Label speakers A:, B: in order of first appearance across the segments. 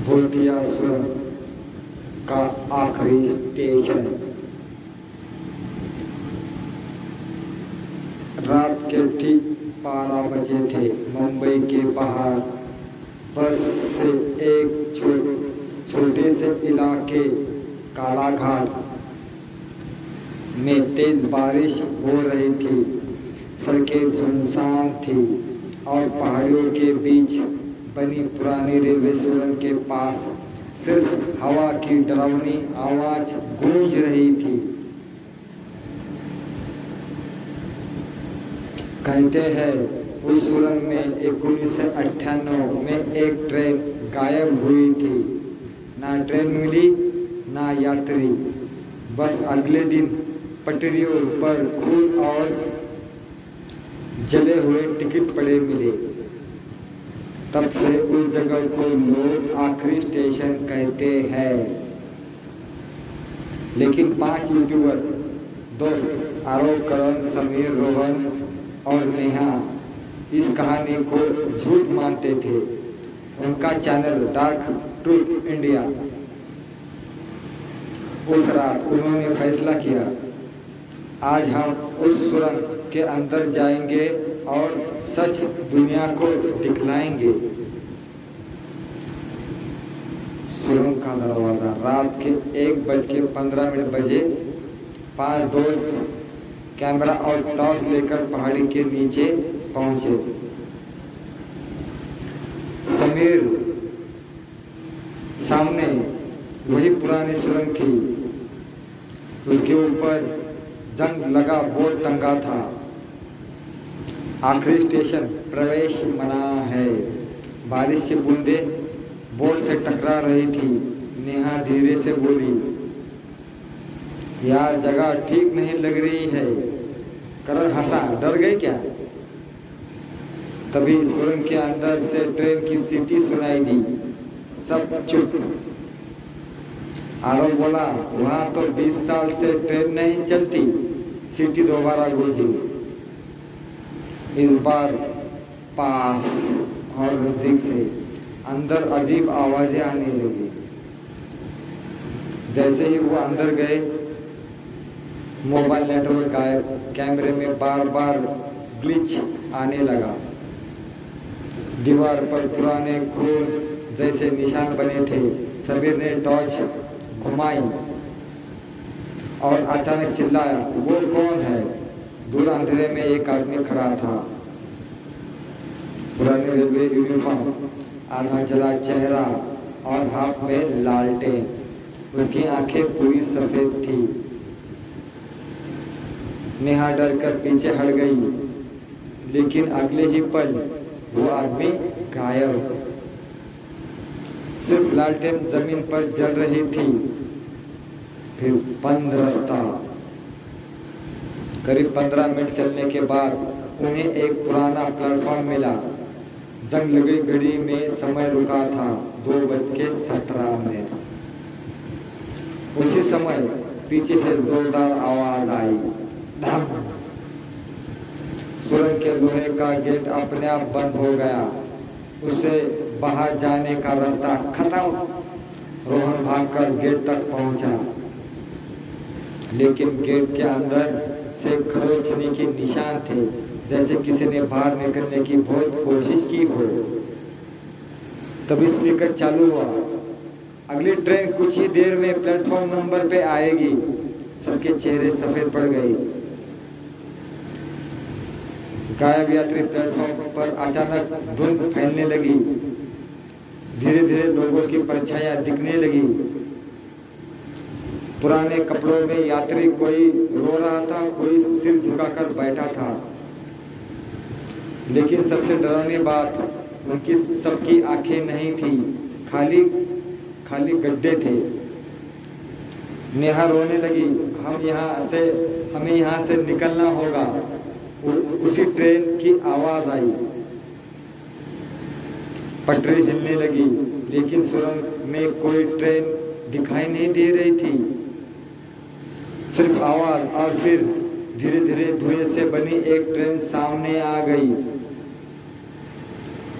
A: भूतिया सुरंग का आखिरी स्टेशन। रात के ठीक 12 बजे थे। मुंबई के बाहर बस से एक छोटे से इलाके कालाघाट में तेज बारिश हो रही थी। सड़कें सुनसान थी और पहाड़ियों के बीच बनी पुरानी रेलवे सुरंग के पास सिर्फ हवा की डरावनी आवाज गूंज रही थी। कहते हैं उस सुरंग में 1998 में एक ट्रेन गायब हुई थी। ना ट्रेन मिली ना यात्री। बस अगले दिन पटरियों पर खून और जले हुए टिकट पड़े मिले। तब से उस जगह को लोग आखिरी स्टेशन कहते हैं। लेकिन 5 यूट्यूबर दोस्त आरोप करण, समीर, रोहन और नेहा इस कहानी को झूठ मानते थे। उनका चैनल डार्क ट्रूथ इंडिया। उस रात उन्होंने फैसला किया, आज हम उस सुरंग के अंदर जाएंगे और सच दुनिया को दिखलाएंगे। सुरंग का दरवाजा। रात के 1:15 बजे 5 दोस्त कैमरा और टॉर्च लेकर पहाड़ी के नीचे पहुंचे। समीर सामने वही पुरानी सुरंग थी। उसके ऊपर जंग लगा बोर्ड टंगा था, आखिरी स्टेशन प्रवेश मना है। बारिश की बूंदें बोर्ड से टकरा रही थी। नेहा धीरे से बोली, यार जगह ठीक नहीं लग रही है। करण हंसा, डर गई क्या? तभी सुरंग के अंदर से ट्रेन की सीटी सुनाई दी। सब चुप। आरव बोला, वहां तो 20 साल से ट्रेन नहीं चलती। सीटी दोबारा गूंजी। इस बार पास और नजदीक से अंदर अजीब आवाजें आने लगी। जैसे ही वो अंदर गए, मोबाइल नेटवर्क गायब। कैमरे में बार बार ग्लिच आने लगा। दीवार पर पुराने खून जैसे निशान बने थे। समीर ने टॉर्च घुमाई और अचानक चिल्लाया, वो कौन है? दूर अंधेरे में एक आदमी खड़ा था। पुराने रेलवे यूनिफॉर्म, आधा जला चेहरा और हाथ में लालटेन। उसकी आंखें पूरी सफेद थी। नेहा डर कर पीछे हट गई, लेकिन अगले ही पल वो आदमी गायब। सिर्फ लालटेन जमीन पर जल रही थी। फिर बंद रास्ता। करीब 15 मिनट चलने के बाद उन्हें एक पुराना प्लेटफॉर्म मिला। जंग लगी घड़ी में समय रुका था, 2:17। उसी समय पीछे से जोरदार आवाज आई, धम। सुरंग के लोहे का गेट अपने आप बंद हो गया। उसे बाहर जाने का रास्ता खत्म। रोहन भागकर गेट तक पहुंचा, लेकिन गेट के अंदर से खरोंचने के निशान थे, जैसे किसी ने बाहर निकलने की बहुत कोशिश की हो। तभी स्पीकर चालू हुआ, अगली ट्रेन कुछ ही देर में प्लेटफॉर्म नंबर पे आएगी। सबके चेहरे सफेद पड़ गए। गायब यात्री प्लेटफॉर्म पर अचानक धुंध फैलने लगी। धीरे धीरे लोगों की परछाइयां दिखने लगी। पुराने कपड़ों में यात्री, कोई रो रहा था, कोई सिर झुकाकर बैठा था। लेकिन सबसे डरावनी बात, उनकी सबकी आंखें नहीं थी, खाली गड्ढे थे। नेहा रोने लगी, हमें यहाँ से निकलना होगा। उसी ट्रेन की आवाज आई। पटरी हिलने लगी, लेकिन सुरंग में कोई ट्रेन दिखाई नहीं दे रही थी। सिर्फ आवाज। और फिर धीरे धीरे धुएं से बनी एक ट्रेन सामने आ गई।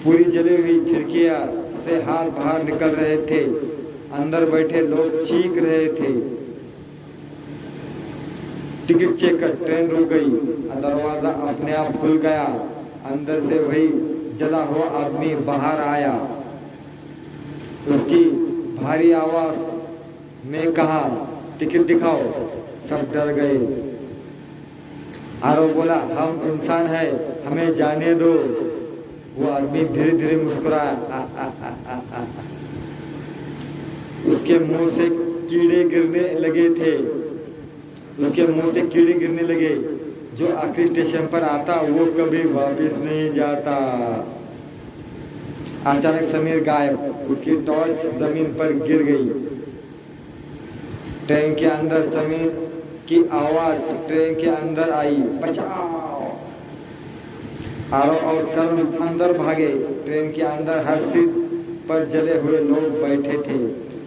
A: पूरी जली हुई खिड़कियां, से हाथ बाहर निकल रहे थे, अंदर बैठे लोग चीख रहे थे। टिकट चेक कर ट्रेन रुक गई, दरवाजा अपने आप खुल गया, अंदर से वही जला हुआ आदमी बाहर आया। उसकी भारी आवाज में कहा, टिकट दिखाओ। सब डर गए। आरव बोला, हम इंसान हैं, हमें जाने दो। वो आदमी धीरे धीरे मुस्कुराया। उसके मुंह से कीड़े गिरने लगे थे। उसके मुंह से कीड़े गिरने लगे। जो आखिरी स्टेशन पर आता वो कभी वापस नहीं जाता। अचानक समीर गायब। उसकी टॉर्च जमीन पर गिर गई। ट्रेन के अंदर समीर की आवाज ट्रेन के अंदर आई, बचाओ। आरव और कर्ण अंदर भागे। ट्रेन के अंदर हर सीट पर जले हुए लोग बैठे थे।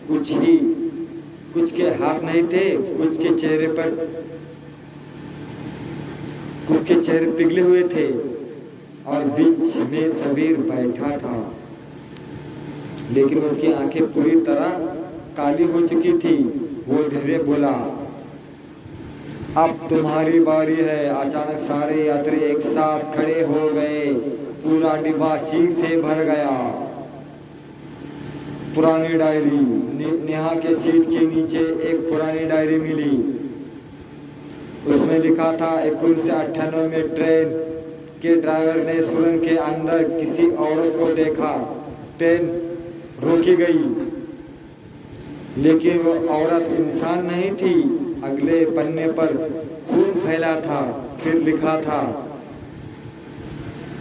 A: कुछ के हाथ नहीं थे, कुछ के चेहरे पिघले हुए थे और बीच में समीर बैठा था, लेकिन उसकी आंखें पूरी तरह काली हो चुकी थी। वो धीरे बोला, अब तुम्हारी बारी है। अचानक सारे यात्री एक साथ खड़े हो गए। पूरा डिब्बा चीख से भर गया। पुरानी डायरी। नेहा के सीट के नीचे एक पुरानी डायरी मिली। उसमें लिखा था, 1998 में ट्रेन के ड्राइवर ने सुरंग के अंदर किसी औरत को देखा। ट्रेन रोकी गई, लेकिन वो औरत इंसान नहीं थी। अगले पन्ने पर खून फैला था। फिर लिखा था,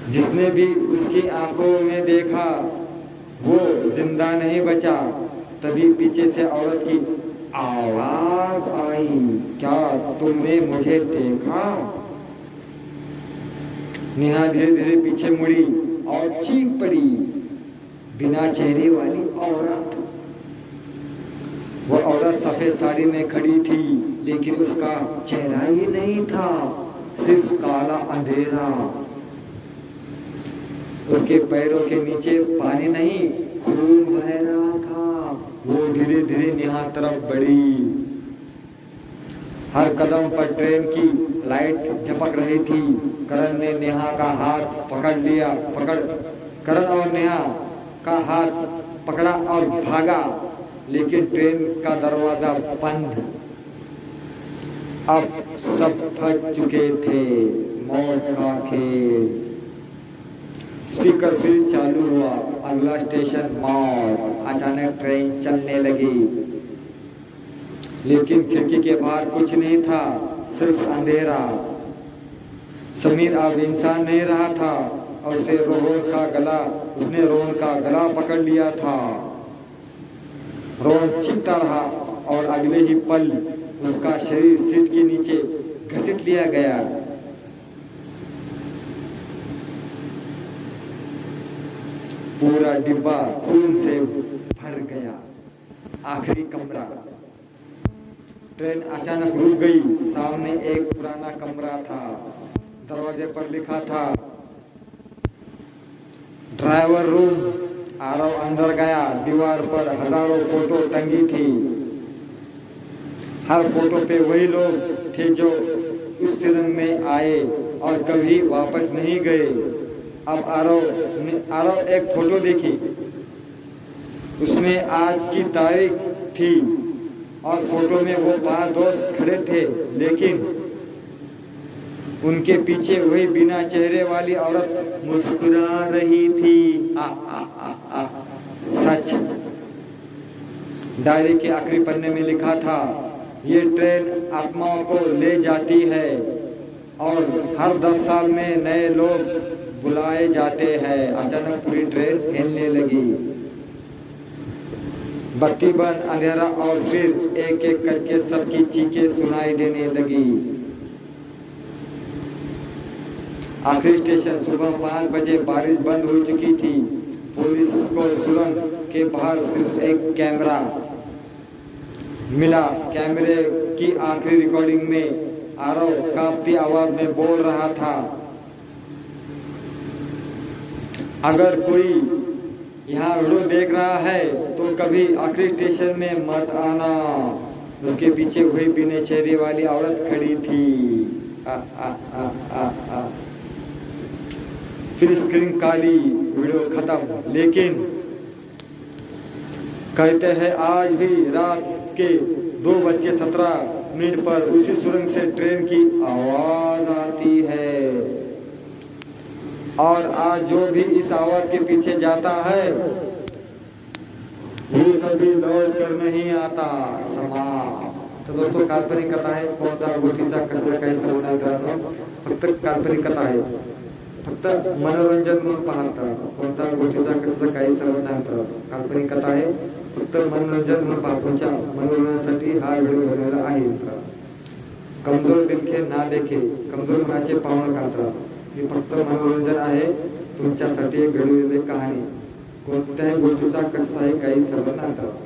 A: जिसने भी उसकी आंखों में देखा वो जिंदा नहीं बचा। तभी पीछे से औरत की आवाज आई, क्या तुमने मुझे देखा? नेहा धीरे धीरे पीछे मुड़ी और चीख पड़ी, बिना चेहरे वाली औरत। वो औरत सफेद साड़ी में खड़ी थी, लेकिन उसका चेहरा ही नहीं था, सिर्फ काला अंधेरा। उसके पैरों के नीचे पानी नहीं, खून बह रहा था। वो धीरे धीरे नेहा तरफ बढ़ी। हर कदम पर ट्रेन की लाइट झपक रही थी। करण ने नेहा का हाथ पकड़ लिया। करण और नेहा का हाथ पकड़ा और भागा, लेकिन ट्रेन का दरवाजा बंद। अब सब थक चुके थे। मौत का खेल। स्पीकर फिर चालू हुआ, अगला स्टेशन मौत। अचानक ट्रेन चलने लगी, लेकिन खिड़की के बाहर कुछ नहीं था, सिर्फ अंधेरा। समीर अब इंसान नहीं रहा था और उसने रोहन का गला पकड़ लिया था। रोहन चीखता रहा और अगले ही पल उसका शरीर सीट के नीचे घसीट लिया गया। पूरा डिब्बा खून से भर गया। आखिरी कमरा। ट्रेन अचानक रुक गई। सामने एक पुराना कमरा था। दरवाजे पर लिखा था, ड्राइवर रूम। आरव अंदर गया। दीवार पर हजारों फोटो टंगी थी। हर फोटो पे वही लोग थे जो उस सुरंग में आए और कभी वापस नहीं गए। अब आरव एक फोटो देखी। उसमें आज की तारीख थी और फोटो में वो 5 दोस्त खड़े थे, लेकिन उनके पीछे वही बिना चेहरे वाली औरत मुस्कुरा रही थी। सच। डायरी के आखिरी पन्ने में लिखा था, ये ट्रेन आत्माओं को ले जाती है और हर 10 साल में नए लोग बुलाए जाते हैं। अचानक पूरी ट्रेन हिलने लगी। बत्ती बंद, अंधेरा और फिर एक एक करके सबकी चीखें सुनाई देने लगी। आखिरी स्टेशन सुबह 5 बजे। बारिश बंद हो चुकी थी। पुलिस को सुरंग के बाहर सिर्फ एक कैमरा मिला। कैमरे की आखिरी रिकॉर्डिंग में आरव कांपती आवाज में बोल रहा था, अगर कोई यहाँ वीडियो देख रहा है तो कभी आखिरी स्टेशन में मत आना। उसके पीछे वही बिना चेहरे वाली औरत खड़ी थी। आ, आ, आ, आ, आ। फिर स्क्रीन काली, वीडियो खत्म। लेकिन कहते हैं आज भी रात के 2:17 पर उसी सुरंग से ट्रेन की आवाज आती है। और आज जो भी इस आवाज के पीछे जाता है वो कभी लौट कर नहीं आता। समाप्त। तो दोस्तों काल्पनिक कथा है, कोणता गोष्टीचा कसा काही संबंध मित्रांनो, फक्त काल्पनिक कथा आहे, फक्त मनोरंजन म्हणून पाहता। कोणता गोष्टीचा कसा काही संबंध नाही मित्रांनो, काल्पनिक कथा आहे, फक्त मनोरंजन म्हणून पाहतो। तुमच्या मनोरंजनासाठी हा व्हिडिओ बनवलेला आहे मित्रांनो। कमजोर दिल के ना देखे, कमजोर मनाचे पाहू नका मित्रांनो, ही फक्त मनोरंजन आहे तुमच्यासाठी घडवलेली कहाणी। कोणत्याही गोष्टीचा कसाही काही संबंध नाही मित्रांनो।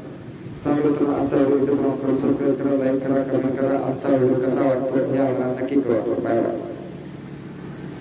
A: चांगलं तर आजचा व्हिडिओ सबस्क्राईब करा, लाईक करा, कमेंट करा। आजचा व्हिडिओ कसा वाटतो हे आम्हाला नक्की कळवा। Bye bye.